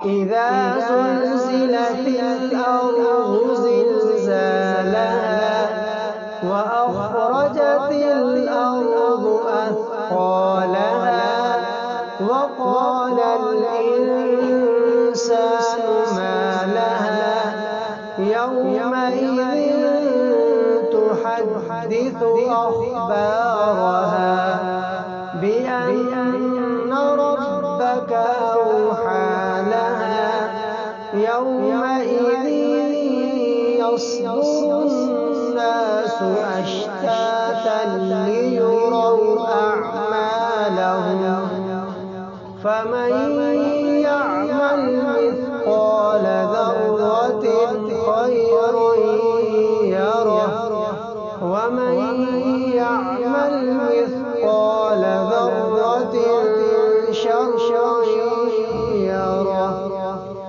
إذا زلزلت الأرض زلزالها وأخرجت الأرض أثقالها وقال الإنسان ما لها يومئذ تحدث أخبارها بأن ربك أوحى لها يومئذ يصدر الناس أشتاتا ليروا أعمالهم فمن يعمل مثقال ذرة خيرا يره ومن يعمل مثقال ذرة شرا